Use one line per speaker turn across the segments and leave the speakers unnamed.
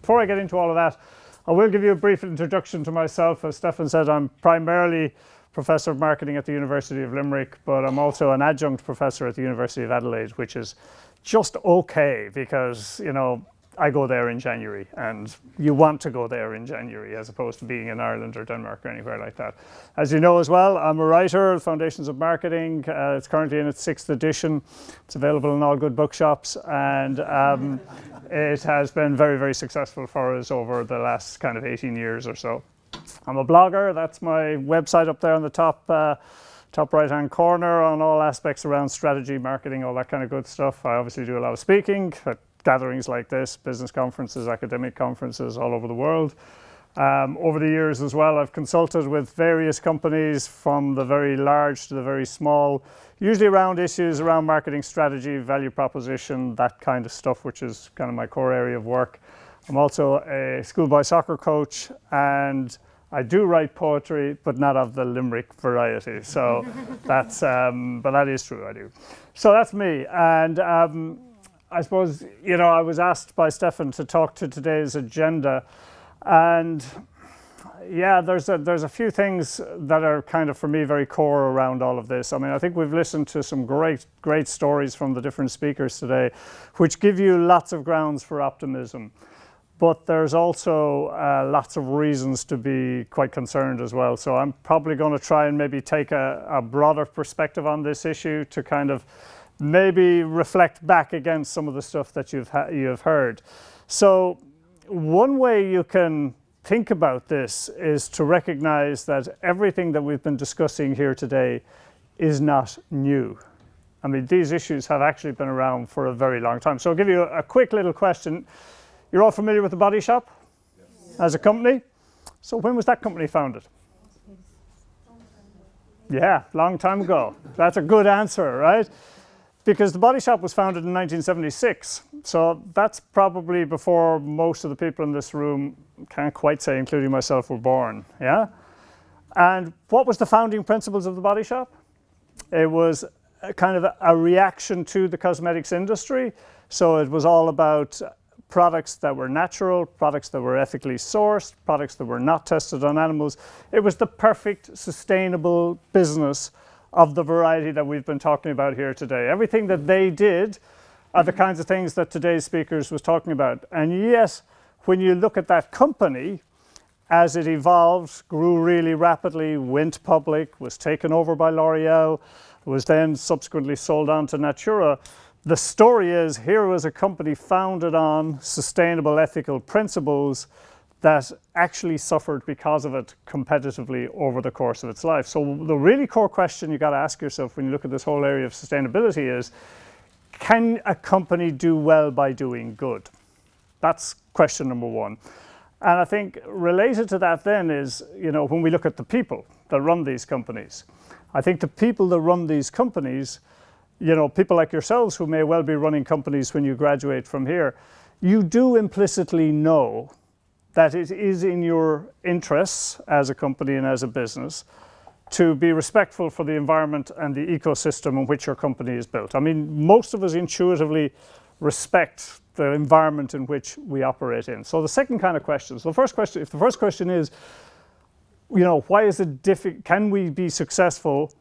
Before I get into all of that, I will give you a brief introduction to myself. As Stefan said, I'm primarily Professor of Marketing at the University of Limerick, but I'm also an adjunct professor at the University of Adelaide, which is just okay because, you know, I go there in January, and you want to go there in January as opposed to being in Ireland or Denmark or anywhere like that. As you know as well, I'm a writer, Foundations of Marketing. It's currently in its 6th edition. It's available in all good bookshops, and it has been very, very successful for us over the last kind of 18 years or so. I'm a blogger. That's my website up there on the top right-hand corner on all aspects around strategy, marketing, all that kind of good stuff. I obviously do a lot of speaking at gatherings like this, business conferences, academic conferences all over the world. Over the years as well, I've consulted with various companies from the very large to the very small, usually around issues around marketing strategy, value proposition, that kind of stuff, which is kind of my core area of work. I'm also a schoolboy soccer coach, and I do write poetry, but not of the Limerick variety. So that's, but that is true, I do. So that's me. And I suppose, you know, I was asked by Stefan to talk to today's agenda, and yeah, there's a few things that are kind of, for me, very core around all of this. I mean, I think we've listened to some great stories from the different speakers today, which give you lots of grounds for optimism. But there's also lots of reasons to be quite concerned as well. So I'm probably going to try and maybe take a broader perspective on this issue to kind of maybe reflect back against some of the stuff that you have heard. So one way you can think about this is to recognize that everything that we've been discussing here today is not new. I mean, these issues have actually been around for a very long time. So I'll give you a quick little question. You're all familiar with The Body Shop? Yes. As a company? So when was that company founded? Yeah, long time ago. That's a good answer, right? Because The Body Shop was founded in 1976. So that's probably before most of the people in this room, can't quite say, including myself, were born, yeah? And what was the founding principles of The Body Shop? It was kind of a reaction to the cosmetics industry. So it was all about products that were natural, products that were ethically sourced, products that were not tested on animals. It was the perfect, sustainable business of the variety that we've been talking about here today. Everything that they did are the kinds of things that today's speakers was talking about. And yes, when you look at that company, as it evolved, grew really rapidly, went public, was taken over by L'Oreal, was then subsequently sold on to Natura, the story is here was a company founded on sustainable ethical principles that actually suffered because of it competitively over the course of its life. So the really core question you got to ask yourself when you look at this whole area of sustainability is, can a company do well by doing good? That's question number one. And I think related to that then is, you know, when we look at the people that run these companies, I think the people that run these companies, you know, people like yourselves who may well be running companies when you graduate from here, you do implicitly know that it is in your interests as a company and as a business to be respectful for the environment and the ecosystem in which your company is built. I mean, most of us intuitively respect the environment in which we operate in. So the second kind of question, so the first question, if the first question is, you know, why is it can we be successful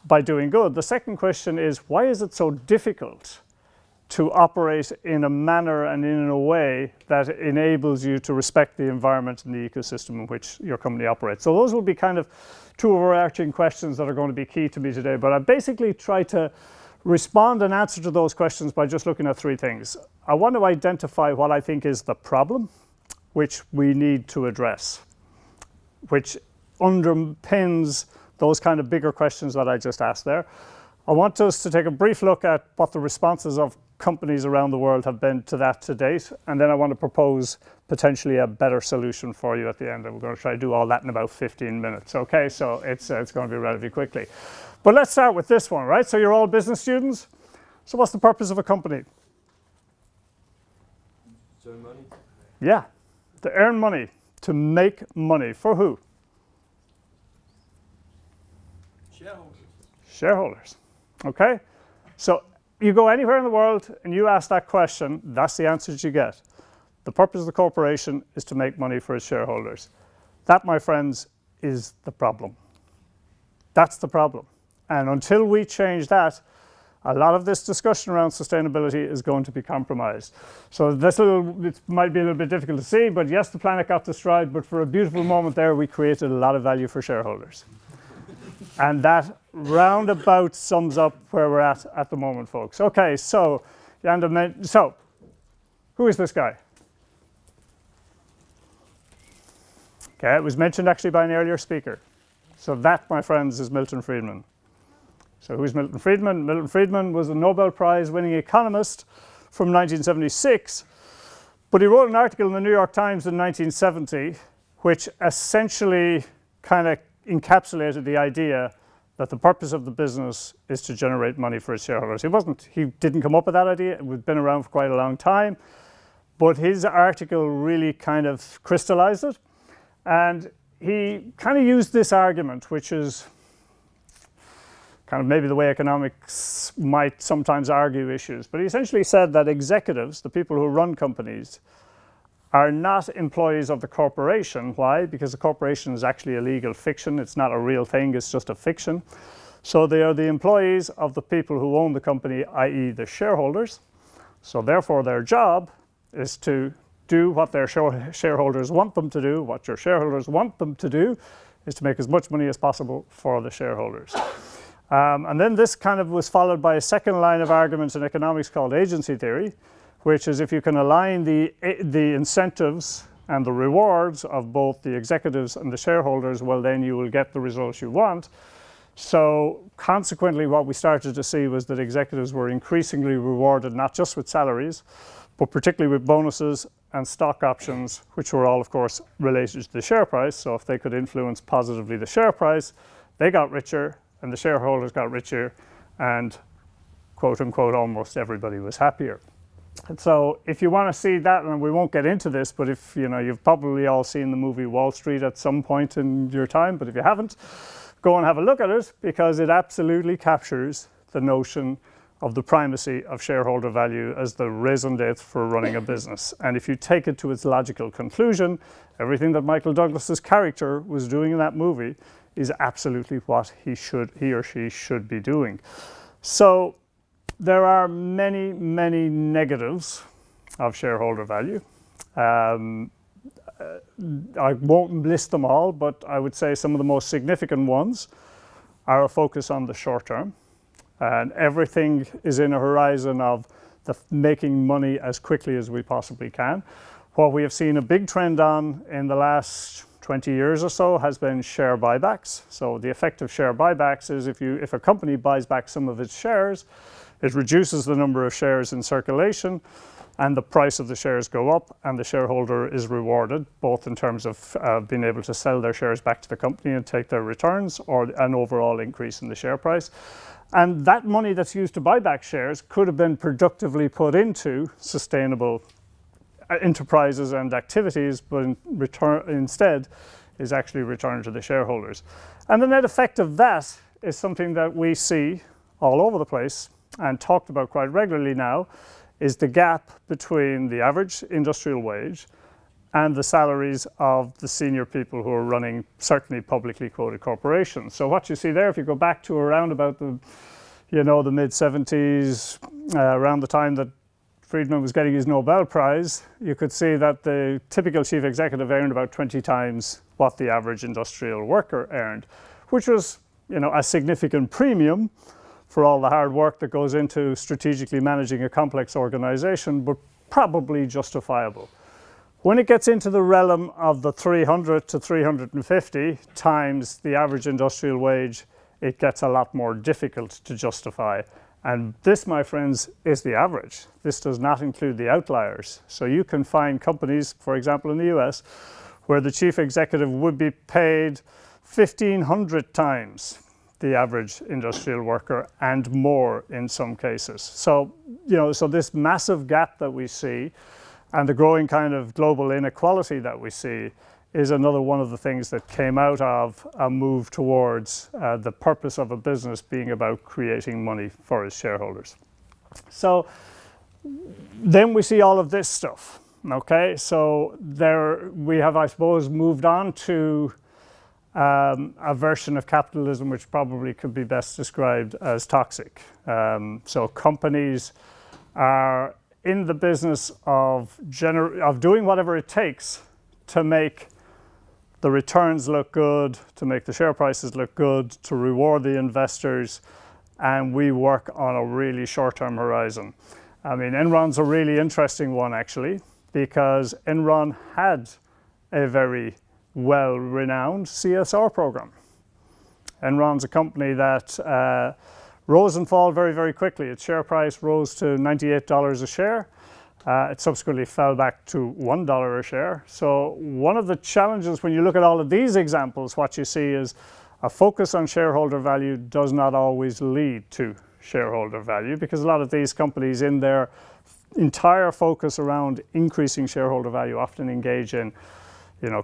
by doing good? The second question is, why is it so difficult to operate in a manner and in a way that enables you to respect the environment and the ecosystem in which your company operates? So those will be kind of two overarching questions that are going to be key to me today. But I basically try to respond and answer to those questions by just looking at three things. I want to identify what I think is the problem, which we need to address, which underpins those kind of bigger questions that I just asked there. I want us to take a brief look at what the responses of companies around the world have been to that to date, and then I want to propose potentially a better solution for you at the end, and we're going to try to do all that in about 15 minutes. Okay, so it's going to be relatively quickly. But let's start with this one, right? So you're all business students. So what's the purpose of a company?
To earn money.
Yeah, to earn money, to make money. For who?
Shareholders.
Shareholders. Okay, so you go anywhere in the world and you ask that question, that's the answers you get. The purpose of the corporation is to make money for its shareholders. That, my friends, is the problem. That's the problem. And until we change that, a lot of this discussion around sustainability is going to be compromised. So it might be a little bit difficult to see, but yes, the planet got destroyed, but for a beautiful moment there, we created a lot of value for shareholders. And that roundabout sums up where we're at the moment, folks. Okay, so who is this guy? Okay, it was mentioned actually by an earlier speaker. So that, my friends, is Milton Friedman. So who's Milton Friedman? Milton Friedman was a Nobel Prize winning economist from 1976, but he wrote an article in the New York Times in 1970, which essentially kind of encapsulated the idea that the purpose of the business is to generate money for its shareholders. He didn't come up with that idea. It had been around for quite a long time, but his article really kind of crystallized it. And he kind of used this argument, which is kind of maybe the way economics might sometimes argue issues. But he essentially said that executives, the people who run companies, are not employees of the corporation. Why? Because the corporation is actually a legal fiction. It's not a real thing. It's just a fiction. So they are the employees of the people who own the company, i.e. the shareholders. So therefore their job is to do what their shareholders want them to do. What your shareholders want them to do is to make as much money as possible for the shareholders. And then this kind of was followed by a second line of arguments in economics called agency theory, which is if you can align the incentives and the rewards of both the executives and the shareholders, well, then you will get the results you want. So consequently, what we started to see was that executives were increasingly rewarded not just with salaries, but particularly with bonuses and stock options, which were all, of course, related to the share price. So if they could influence positively the share price, they got richer and the shareholders got richer, and quote unquote, almost everybody was happier. And so if you want to see that, and we won't get into this, but if you've probably all seen the movie Wall Street at some point in your time, but if you haven't, go and have a look at it, because it absolutely captures the notion of the primacy of shareholder value as the raison d'etre for running a business. And if you take it to its logical conclusion, everything that Michael Douglas's character was doing in that movie is absolutely what he or she should be doing. So there are many, many negatives of shareholder value. I won't list them all, but I would say some of the most significant ones are a focus on the short term. And everything is in a horizon of making money as quickly as we possibly can. What we have seen a big trend on in the last 20 years or so has been share buybacks. So the effect of share buybacks is if a company buys back some of its shares, it reduces the number of shares in circulation, and the price of the shares go up, and the shareholder is rewarded, both in terms of being able to sell their shares back to the company and take their returns, or an overall increase in the share price. And that money that's used to buy back shares could have been productively put into sustainable enterprises and activities, but instead is actually returned to the shareholders. And the net effect of that is something that we see all over the place and talked about quite regularly now, is the gap between the average industrial wage and the salaries of the senior people who are running certainly publicly quoted corporations. So what you see there, if you go back to around about the mid-70s, around the time that Friedman was getting his Nobel Prize, you could see that the typical chief executive earned about 20 times what the average industrial worker earned, which was, a significant premium for all the hard work that goes into strategically managing a complex organization, but probably justifiable. When it gets into the realm of the 300 to 350 times the average industrial wage, it gets a lot more difficult to justify. And this, my friends, is the average. This does not include the outliers. So you can find companies, for example, in the US, where the chief executive would be paid 1,500 times the average industrial worker, and more in some cases. So, so this massive gap that we see and the growing kind of global inequality that we see is another one of the things that came out of a move towards the purpose of a business being about creating money for its shareholders. So then we see all of this stuff. Okay, so there we have, I suppose, moved on to a version of capitalism which probably could be best described as toxic. So companies are in the business of doing whatever it takes to make the returns look good, to make the share prices look good, to reward the investors, and we work on a really short-term horizon. I mean, Enron's a really interesting one, actually, because Enron had a very well-renowned CSR program. Enron's a company that rose and fell very, very quickly. Its share price rose to $98 a share. It subsequently fell back to $1 a share. So one of the challenges when you look at all of these examples, what you see is a focus on shareholder value does not always lead to shareholder value, because a lot of these companies in their entire focus around increasing shareholder value often engage in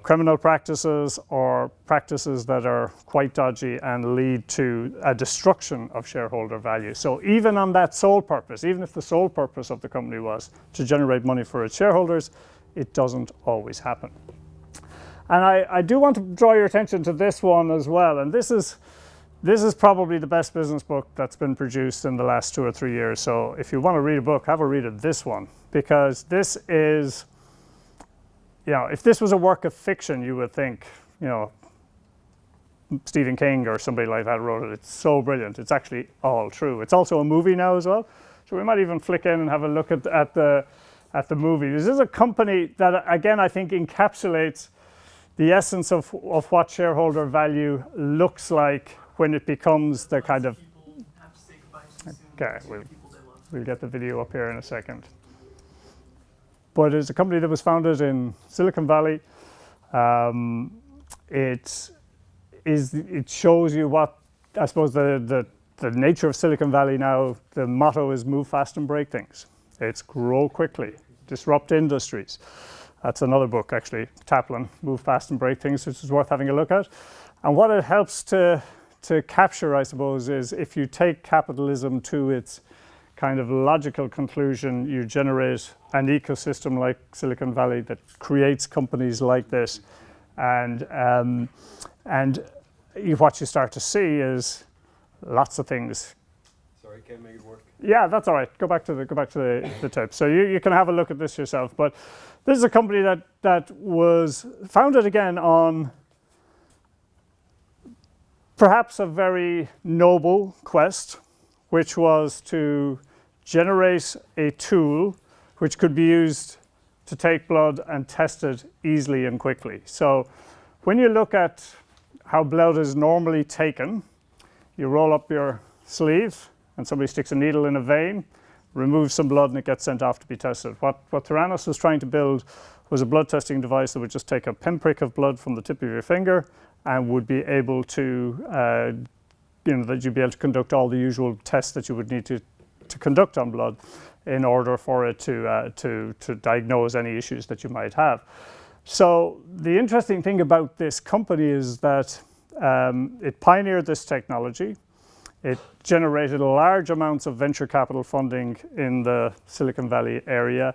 criminal practices or practices that are quite dodgy and lead to a destruction of shareholder value. So even on that sole purpose, even if the sole purpose of the company was to generate money for its shareholders, it doesn't always happen. And I do want to draw your attention to this one as well. And this is probably the best business book that's been produced in the last 2 or 3 years. So if you want to read a book, have a read of this one, because this is, if this was a work of fiction, you would think, Stephen King or somebody like that wrote it. It's so brilliant. It's actually all true. It's also a movie now as well. So we might even flick in and have a look at the movie. This is a company that, again, I think encapsulates the essence of what shareholder value looks like when it becomes the kind of... Okay, we'll get the video up here in a second. But it's a company that was founded in Silicon Valley. It shows you what, I suppose, the nature of Silicon Valley now. The motto is move fast and break things. It's grow quickly, disrupt industries. That's another book, actually, Taplin, Move Fast and Break Things, which is worth having a look at. And what it helps to capture, I suppose, is if you take capitalism to its kind of logical conclusion, you generate an ecosystem like Silicon Valley that creates companies like this, and what you start to see is lots of things.
Sorry, can't make it work.
Yeah, that's all right. Go back to the tape. So you can have a look at this yourself. But this is a company that was founded again on perhaps a very noble quest, which was to generate a tool which could be used to take blood and test it easily and quickly. So when you look at how blood is normally taken, you roll up your sleeve and somebody sticks a needle in a vein, removes some blood, and it gets sent off to be tested. What Theranos was trying to build was a blood testing device that would just take a pinprick of blood from the tip of your finger and would be able to, that you'd be able to conduct all the usual tests that you would need to conduct on blood in order for it to diagnose any issues that you might have. So the interesting thing about this company is that it pioneered this technology. It generated large amounts of venture capital funding in the Silicon Valley area.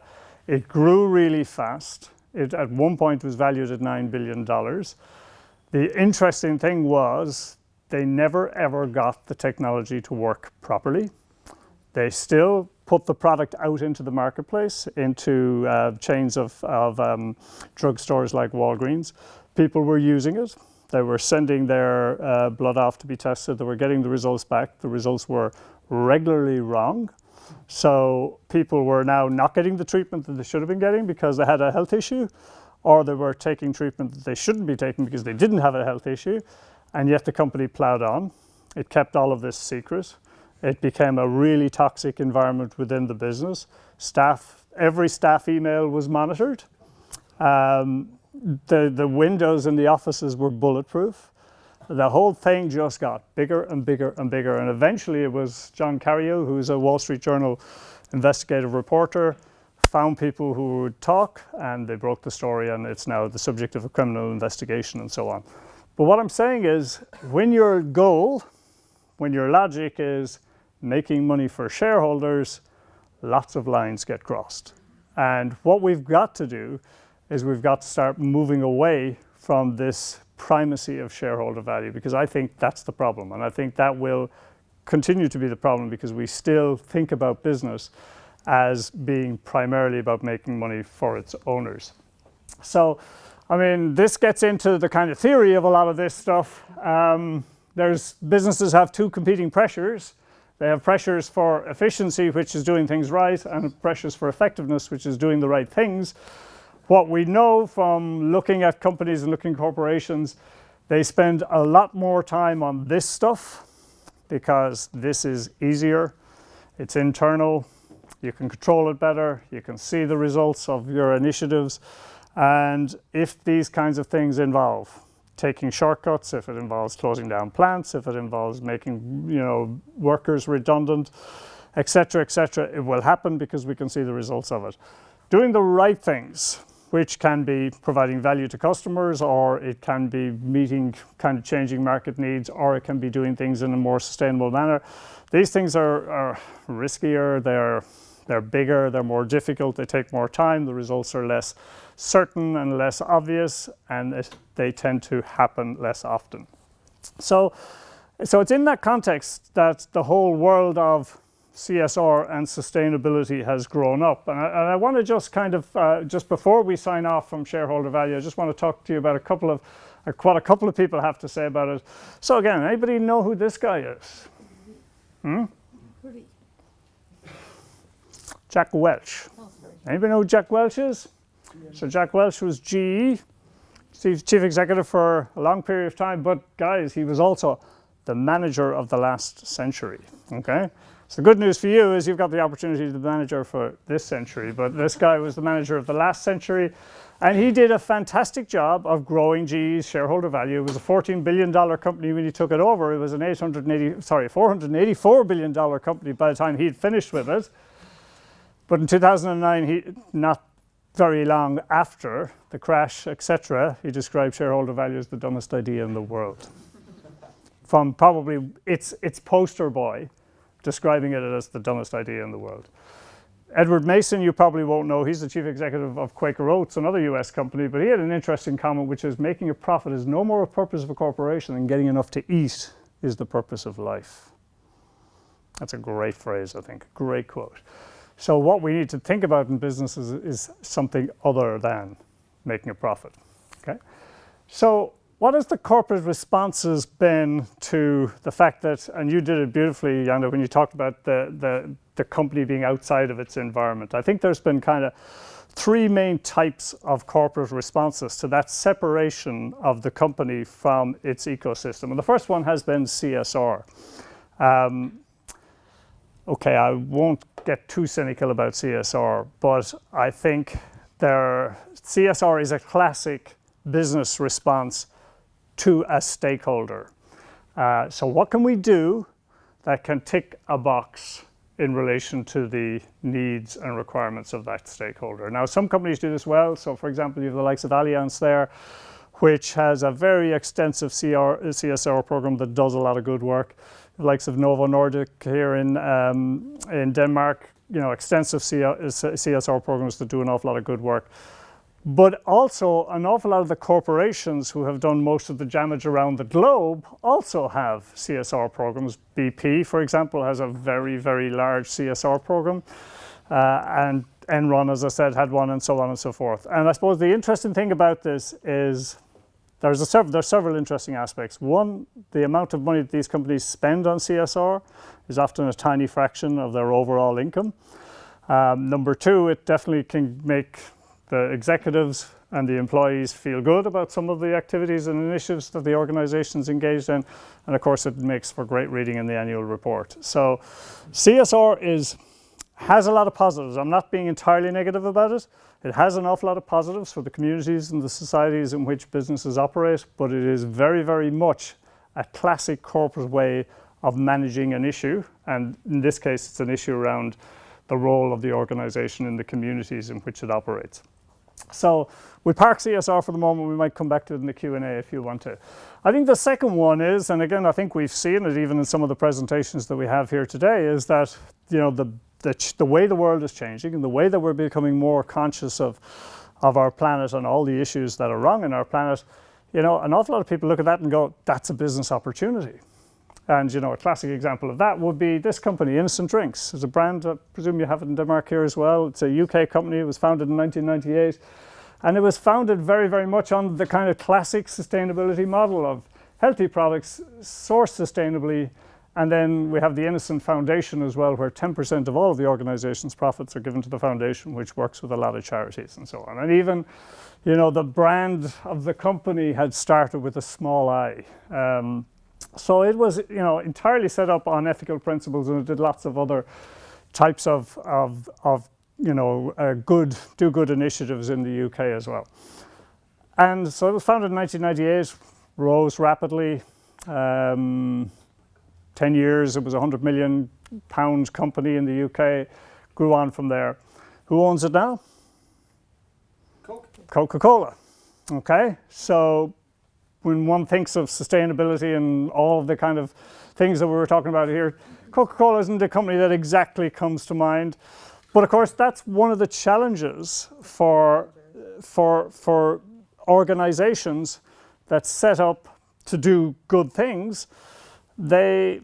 It grew really fast. It at one point was valued at $9 billion. The interesting thing was they never ever got the technology to work properly. They still put the product out into the marketplace, into chains of drugstores like Walgreens. People were using it. They were sending their blood off to be tested. They were getting the results back. The results were regularly wrong. So people were now not getting the treatment that they should have been getting because they had a health issue, or they were taking treatment that they shouldn't be taking because they didn't have a health issue. And yet the company plowed on. It kept all of this secret. It became a really toxic environment within the business. Every staff email was monitored. The windows in the offices were bulletproof. The whole thing just got bigger and bigger and bigger. And eventually it was John Carriel, who's a Wall Street Journal investigative reporter, found people who would talk, and they broke the story, and it's now the subject of a criminal investigation and so on. But what I'm saying is, when your goal, when your logic is making money for shareholders, lots of lines get crossed. And what we've got to do is we've got to start moving away from this primacy of shareholder value, because I think that's the problem. And I think that will continue to be the problem, because we still think about business as being primarily about making money for its owners. So, I mean, this gets into the kind of theory of a lot of this stuff. Businesses have two competing pressures. They have pressures for efficiency, which is doing things right, and pressures for effectiveness, which is doing the right things. What we know from looking at companies and looking at corporations, they spend a lot more time on this stuff because this is easier, it's internal, you can control it better, you can see the results of your initiatives. And if these kinds of things involve taking shortcuts, if it involves closing down plants, if it involves making workers redundant, etc., it will happen because we can see the results of it. Doing the right things, which can be providing value to customers, or it can be meeting kind of changing market needs, or it can be doing things in a more sustainable manner. These things are riskier, they're bigger, they're more difficult, they take more time, the results are less certain and less obvious, and they tend to happen less often. So it's in that context that the whole world of CSR and sustainability has grown up. And I want to just kind of, just before we sign off from shareholder value, I just want to talk to you about what a couple of people have to say about it. So again, anybody know who this guy is? Jack Welch. Anybody know who Jack Welch is? So Jack Welch was GE, chief executive for a long period of time, but guys, he was also the manager of the last century, okay? So the good news for you is you've got the opportunity to be the manager for this century, but this guy was the manager of the last century, and he did a fantastic job of growing GE's shareholder value. It was a $14 billion company when he took it over. It was an $484 billion company by the time he'd finished with it. But in 2009, not very long after the crash, etc., he described shareholder value as the dumbest idea in the world. From probably its poster boy, describing it as the dumbest idea in the world. Edward Mason, you probably won't know, he's the chief executive of Quaker Oats, another US company, but he had an interesting comment, which is making a profit is no more a purpose of a corporation than getting enough to eat is the purpose of life. That's a great phrase, I think, great quote. So what we need to think about in businesses is something other than making a profit, okay? So what has the corporate responses been to the fact that, and you did it beautifully, Yanda, when you talked about the company being outside of its environment. I think there's been kind of three main types of corporate responses to that separation of the company from its ecosystem. And the first one has been CSR. Okay, I won't get too cynical about CSR, but I think CSR is a classic business response to a stakeholder. So what can we do that can tick a box in relation to the needs and requirements of that stakeholder? Now, some companies do this well. So for example, you have the likes of Allianz there, which has a very extensive CSR program that does a lot of good work. The likes of Novo Nordisk here in Denmark, extensive CSR programs that do an awful lot of good work. But also an awful lot of the corporations who have done most of the damage around the globe also have CSR programs. BP, for example, has a very, very large CSR program. And Enron, as I said, had one, and so on and so forth. And I suppose the interesting thing about this is there's several interesting aspects. One, the amount of money that these companies spend on CSR is often a tiny fraction of their overall income. Number two, it definitely can make the executives and the employees feel good about some of the activities and initiatives that the organization's engaged in. And of course, it makes for great reading in the annual report. So CSR has a lot of positives. I'm not being entirely negative about it. It has an awful lot of positives for the communities and the societies in which businesses operate, but it is very, very much a classic corporate way of managing an issue. And in this case, it's an issue around the role of the organization in the communities in which it operates. So we park CSR for the moment. We might come back to it in the Q&A if you want to. I think the second one is, and again, I think we've seen it even in some of the presentations that we have here today, is that the the way the world is changing and the way that we're becoming more conscious of our planet and all the issues that are wrong in our planet, an awful lot of people look at that and go, that's a business opportunity. And, a classic example of that would be this company, Innocent Drinks. It's a brand, I presume you have it in Denmark here as well. It's a UK company. It was founded in 1998. And it was founded very, very much on the kind of classic sustainability model of healthy products sourced sustainably. And then we have the Innocent Foundation as well, where 10% of all of the organization's profits are given to the foundation, which works with a lot of charities and so on. And even, the brand of the company had started with a small I. So it was, entirely set up on ethical principles, and it did lots of other types of do-good initiatives in the UK as well. And so it was founded in 1998, rose rapidly. 10 years, it was a £100 million company in the UK, grew on from there. Who owns it now? Coca-Cola. Okay, so when one thinks of sustainability and all of the kind of things that we were talking about here, Coca-Cola isn't a company that exactly comes to mind. But of course, that's one of the challenges for organizations that set up to do good things. They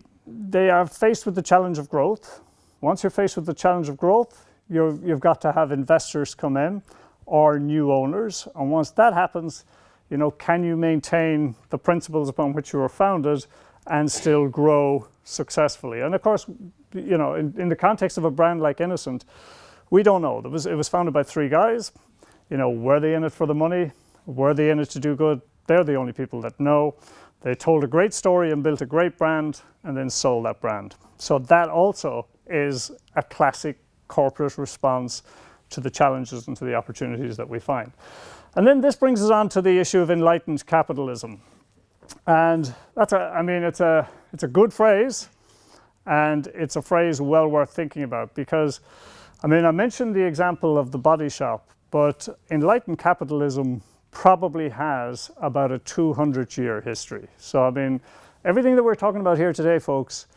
are faced with the challenge of growth. Once you're faced with the challenge of growth, you've got to have investors come in or new owners. And once that happens, can you maintain the principles upon which you were founded and still grow successfully? And of course, in the context of a brand like Innocent, we don't know. It was founded by three guys. Were they in it for the money? Were they in it to do good? They're the only people that know. They told a great story and built a great brand and then sold that brand. So that also is a classic corporate response to the challenges and to the opportunities that we find. And then this brings us on to the issue of enlightened capitalism. And it's a good phrase, and it's a phrase well worth thinking about because, I mentioned the example of the body shop, but enlightened capitalism probably has about a 200-year history. So, everything that we're talking about here today, folks,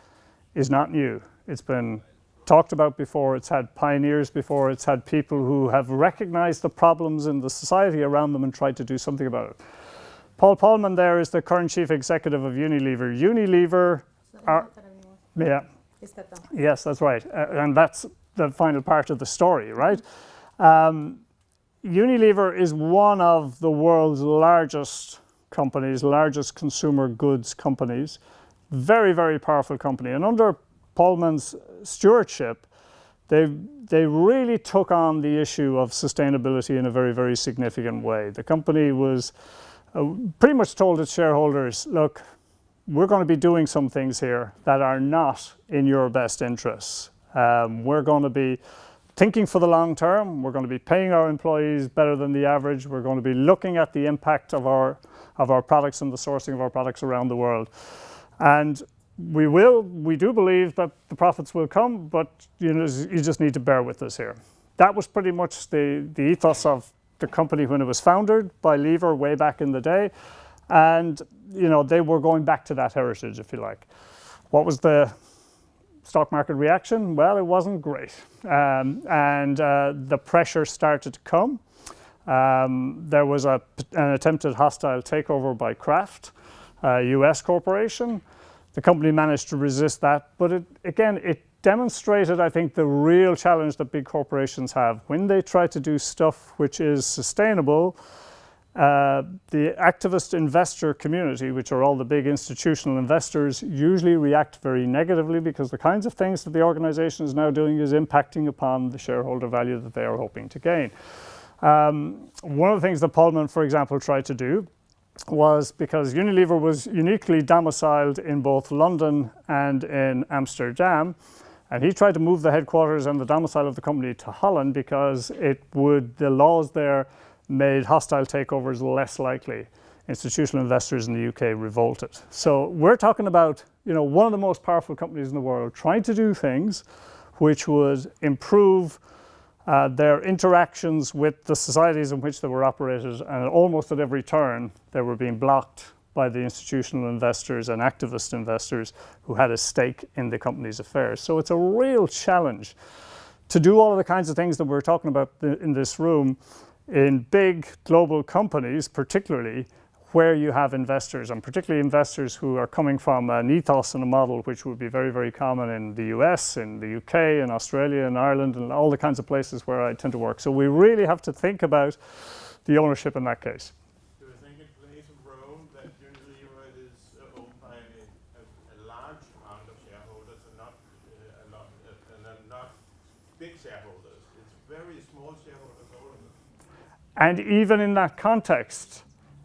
is not new. It's been talked about before. It's had pioneers before. It's had people who have recognized the problems in the society around them and tried to do something about it. Paul Polman there is the current chief executive of Unilever. Unilever yes, that's right. And that's the final part of the story, right? Unilever is one of the world's largest companies, largest consumer goods companies. Very, very powerful company. And under Polman's stewardship, they really took on the issue of sustainability in a very, very significant way. The company was pretty much told its shareholders, look, we're going to be doing some things here that are not in your best interests. We're going to be thinking for the long term. We're going to be paying our employees better than the average. We're going to be looking at the impact of our products and the sourcing of our products around the world. And we do believe that the profits will come, but you just need to bear with us here. That was pretty much the ethos of the company when it was founded by Lever way back in the day. And they were going back to that heritage, if you like. What was the stock market reaction? Well, it wasn't great. The pressure started to come. There was an attempted hostile takeover by Kraft, a US corporation. The company managed to resist that, but it demonstrated, I think, the real challenge that big corporations have. When they try to do stuff which is sustainable, the activist investor community, which are all the big institutional investors, usually react very negatively because the kinds of things that the organization is now doing is impacting upon the shareholder value that they are hoping to gain. One of the things that Polman, for example, tried to do was, because Unilever was uniquely domiciled in both London and in Amsterdam, and he tried to move the headquarters and the domicile of the company to Holland because the laws there made hostile takeovers less likely. Institutional investors in the UK revolted. So we're talking about, one of the most powerful companies in the world trying to do things which would improve their interactions with the societies in which they were operated, and almost at every turn they were being blocked by the institutional investors and activist investors who had a stake in the company's affairs. So it's a real challenge to do all of the kinds of things that we're talking about in this room in big global companies, particularly where you have investors, and particularly investors who are coming from an ethos and a model which would be very, very common in the US, in the UK, in Australia, in Ireland, and all the kinds of places where I tend to work. So we really have to think about the ownership in that case.
Do you think it plays a role that Unilever is owned by a large amount of shareholders and not not big shareholders? It's very small shareholders owning them.
And even in that context,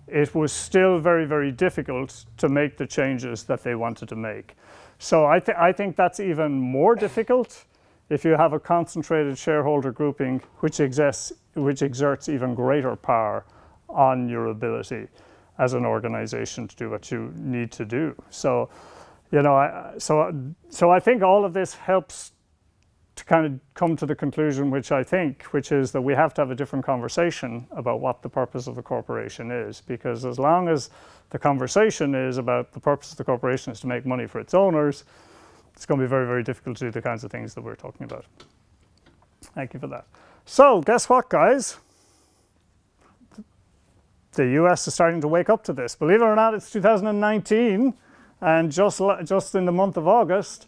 it was still very, very difficult to make the changes that they wanted to make. So I think that's even more difficult if you have a concentrated shareholder grouping which exerts even greater power on your ability as an organization to do what you need to do. So, you know, so I think all of this helps to kind of come to the conclusion which is that we have to have a different conversation about what the purpose of the corporation is, because as long as the conversation is about the purpose of the corporation is to make money for its owners, it's going to be very, very difficult to do the kinds of things that we're talking about. Thank you for that. So guess what, guys? The US is starting to wake up to this. Believe it or not, it's 2019, and just in the month of August,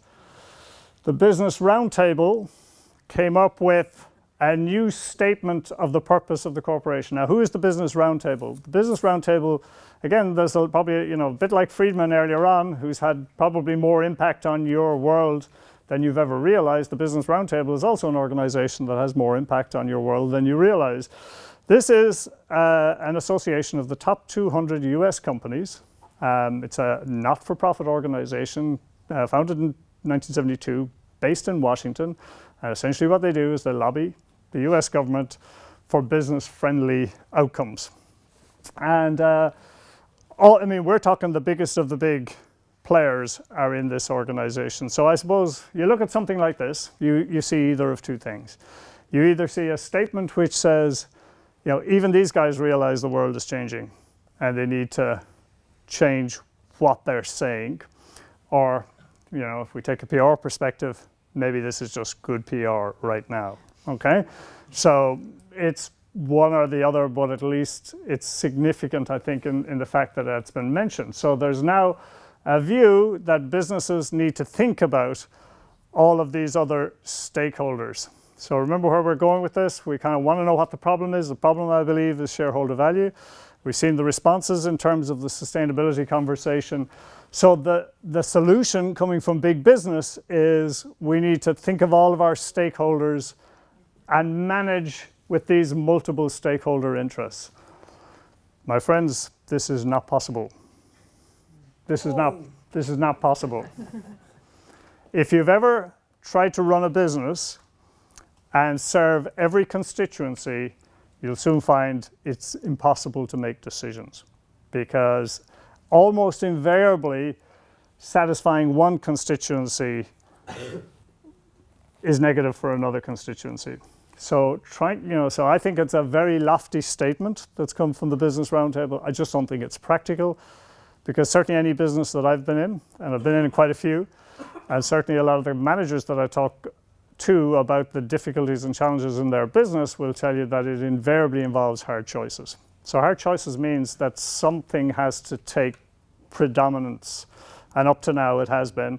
the Business Roundtable came up with a new statement of the purpose of the corporation. Now, who is the Business Roundtable? The Business Roundtable, again, there's probably a bit like Friedman earlier on, who's had probably more impact on your world than you've ever realized. The Business Roundtable is also an organization that has more impact on your world than you realize. This is an association of the top 200 US companies. It's a not-for-profit organization founded in 1972, based in Washington. And essentially what they do is they lobby the US government for business-friendly outcomes. And we're talking the biggest of the big players are in this organization. So I suppose you look at something like this, you see either of two things. You either see a statement which says, you know, even these guys realize the world is changing and they need to change what they're saying, or you know, if we take a PR perspective, maybe this is just good PR right now, okay? So it's one or the other, but at least it's significant, I think, in the fact that it's been mentioned. So there's now a view that businesses need to think about all of these other stakeholders. So remember where we're going with this? We kind of want to know what the problem is. The problem, I believe, is shareholder value. We've seen the responses in terms of the sustainability conversation. So the solution coming from big business is we need to think of all of our stakeholders and manage with these multiple stakeholder interests. My friends, this is not possible. This is not possible. If you've ever tried to run a business and serve every constituency, you'll soon find it's impossible to make decisions, because almost invariably satisfying one constituency is negative for another constituency. So so I think it's a very lofty statement that's come from the Business Roundtable. I just don't think it's practical, because certainly any business that I've been in, and I've been in quite a few, and certainly a lot of the managers that I talk to about the difficulties and challenges in their business will tell you that it invariably involves hard choices. So hard choices means that something has to take predominance, and up to now it has been,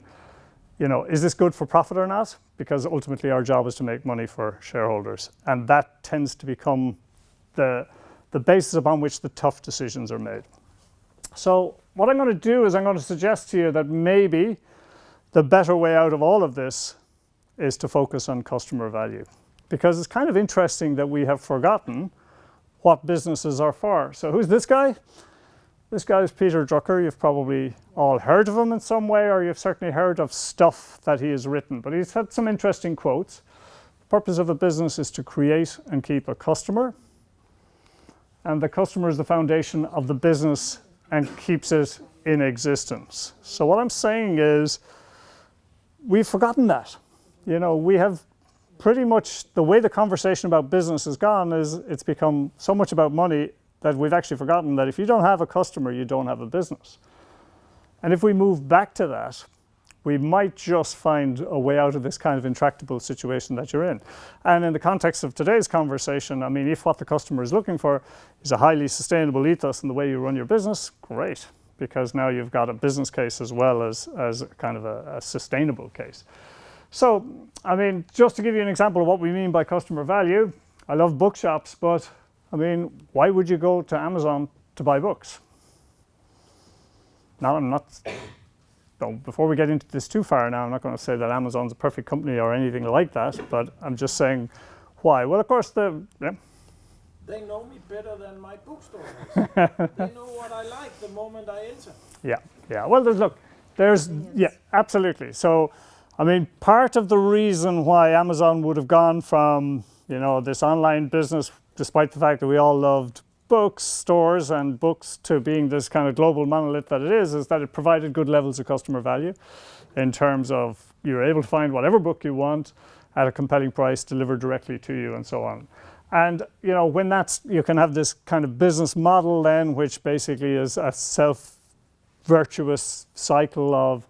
you know, is this good for profit or not? Because ultimately our job is to make money for shareholders, and that tends to become the basis upon which the tough decisions are made. So what I'm going to do is I'm going to suggest to you that maybe the better way out of all of this is to focus on customer value, because it's kind of interesting that we have forgotten what businesses are for. So who's this guy? This guy is Peter Drucker. You've probably all heard of him in some way, or you've certainly heard of stuff that he has written, but he's had some interesting quotes. The purpose of a business is to create and keep a customer, and the customer is the foundation of the business and keeps it in existence. So what I'm saying is we've forgotten that. You know, we have pretty much, the way the conversation about business has gone is it's become so much about money that we've actually forgotten that if you don't have a customer, you don't have a business. And if we move back to that, we might just find a way out of this kind of intractable situation that you're in. And in the context of today's conversation, I mean, if what the customer is looking for is a highly sustainable ethos in the way you run your business, great, because now you've got a business case as well as kind of a sustainable case. So, I mean, just to give you an example of what we mean by customer value, I love bookshops, but I mean, why would you go to Amazon to buy books? Now, before we get into this too far now, I'm not going to say that Amazon's a perfect company or anything like that, but I'm just saying why. Well, of course,
They know me better than my bookstore is. They know what I like the moment I enter.
Yeah. Well, absolutely. So, I mean, part of the reason why Amazon would have gone from, this online business, despite the fact that we all loved bookstores and books, to being this kind of global monolith that it is that it provided good levels of customer value in terms of you're able to find whatever book you want at a compelling price delivered directly to you and so on. And, when you can have this kind of business model then, which basically is a self-virtuous cycle of,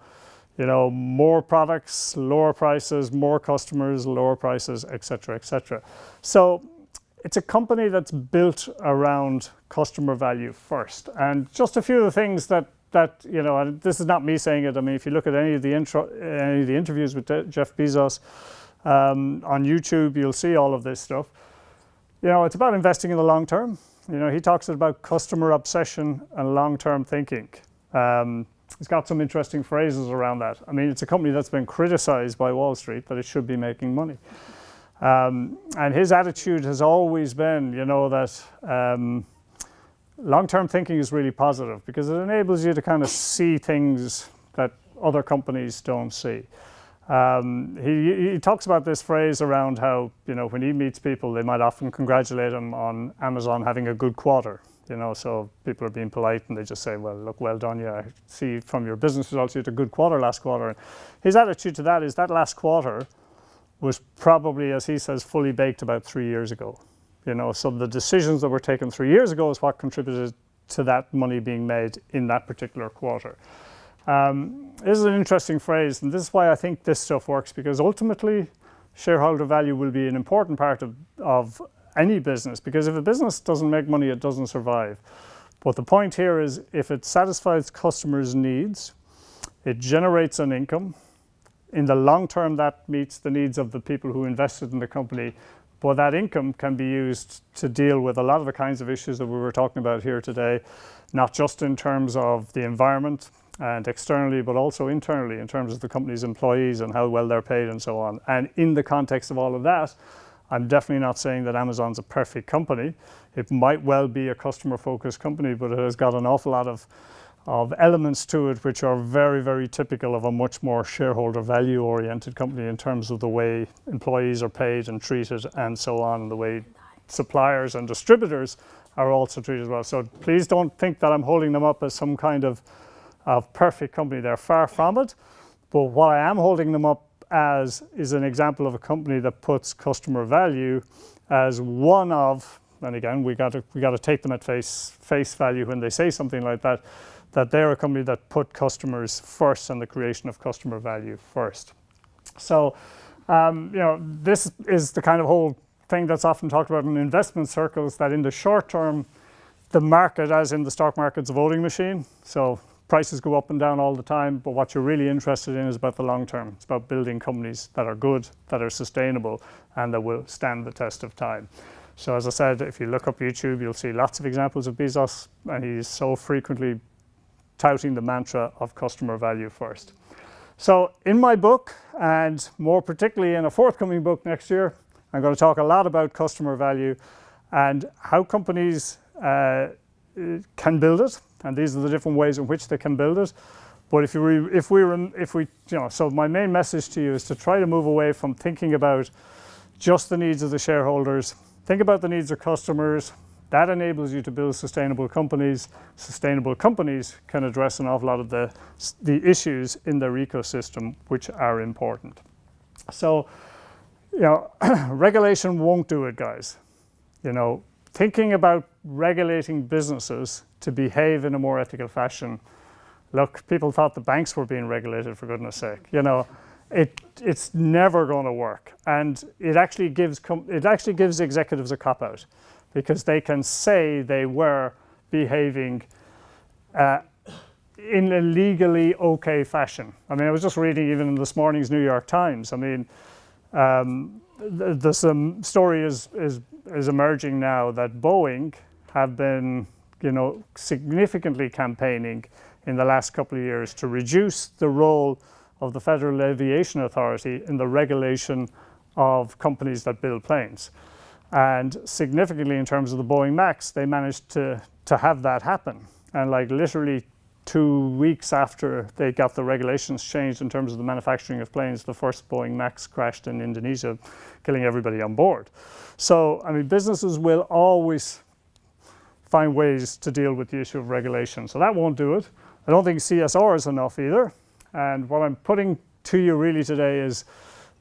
more products, lower prices, more customers, lower prices, et cetera, et cetera. So it's a company that's built around customer value first. And just a few of the things that and this is not me saying it. I mean, if you look at any of the interviews with Jeff Bezos on YouTube, you'll see all of this stuff. It's about investing in the long term. He talks about customer obsession and long-term thinking. He's got some interesting phrases around that. I mean, it's a company that's been criticized by Wall Street that it should be making money. And his attitude has always been, that long-term thinking is really positive because it enables you to kind of see things that other companies don't see. He talks about this phrase around how, when he meets people, they might often congratulate him on Amazon having a good quarter. So people are being polite and they just say, well, look, well done. Yeah, I see from your business results you had a good quarter last quarter. And his attitude to that is that last quarter was probably, as he says, fully baked about 3 years ago. So the decisions that were taken 3 years ago is what contributed to that money being made in that particular quarter. This is an interesting phrase, and this is why I think this stuff works, because ultimately shareholder value will be an important part of any business, because if a business doesn't make money, it doesn't survive. But the point here is if it satisfies customers' needs, it generates an income. In the long term, that meets the needs of the people who invested in the company, but that income can be used to deal with a lot of the kinds of issues that we were talking about here today, not just in terms of the environment and externally, but also internally in terms of the company's employees and how well they're paid and so on. And in the context of all of that, I'm definitely not saying that Amazon's a perfect company. It might well be a customer-focused company, but it has got an awful lot of elements to it which are very, very typical of a much more shareholder value-oriented company in terms of the way employees are paid and treated and so on, and the way suppliers and distributors are also treated as well. So please don't think that I'm holding them up as some kind of perfect company. They're far from it. But what I am holding them up as is an example of a company that puts customer value as one of, and again, we got to take them at face value when they say something like that they're a company that put customers first and the creation of customer value first. So, this is the kind of whole thing that's often talked about in investment circles, that in the short term, the market, as in the stock market's a voting machine. So prices go up and down all the time, but what you're really interested in is about the long term. It's about building companies that are good, that are sustainable, and that will stand the test of time. So as I said, if you look up YouTube, you'll see lots of examples of Bezos, and he's so frequently touting the mantra of customer value first. So in my book, and more particularly in a forthcoming book next year, I'm going to talk a lot about customer value and how companies can build it, and these are the different ways in which they can build it. But so my main message to you is to try to move away from thinking about just the needs of the shareholders. Think about the needs of customers. That enables you to build sustainable companies. Sustainable companies can address an awful lot of the issues in their ecosystem, which are important. So, regulation won't do it, guys. Thinking about regulating businesses to behave in a more ethical fashion. Look, people thought the banks were being regulated, for goodness sake. You know, it's never going to work, and it actually gives executives a cop-out, because they can say they were behaving in a legally okay fashion. I mean, I was just reading even in this morning's New York Times. I mean, there's some story is emerging now that Boeing have been, you know, significantly campaigning in the last couple of years to reduce the role of the Federal Aviation Authority in the regulation of companies that build planes. And significantly in terms of the Boeing Max, they managed to have that happen. And like literally 2 weeks after they got the regulations changed in terms of the manufacturing of planes, the first Boeing Max crashed in Indonesia, killing everybody on board. So, I mean, businesses will always find ways to deal with the issue of regulation. So that won't do it. I don't think CSR is enough either. And what I'm putting to you really today is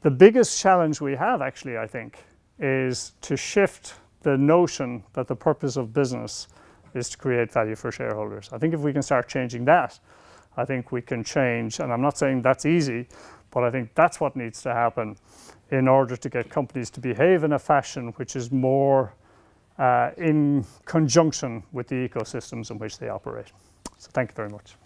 the biggest challenge we have, actually, I think, is to shift the notion that the purpose of business is to create value for shareholders. I think if we can start changing that, I think we can change, and I'm not saying that's easy, but I think that's what needs to happen in order to get companies to behave in a fashion which is more in conjunction with the ecosystems in which they operate. So thank you very much.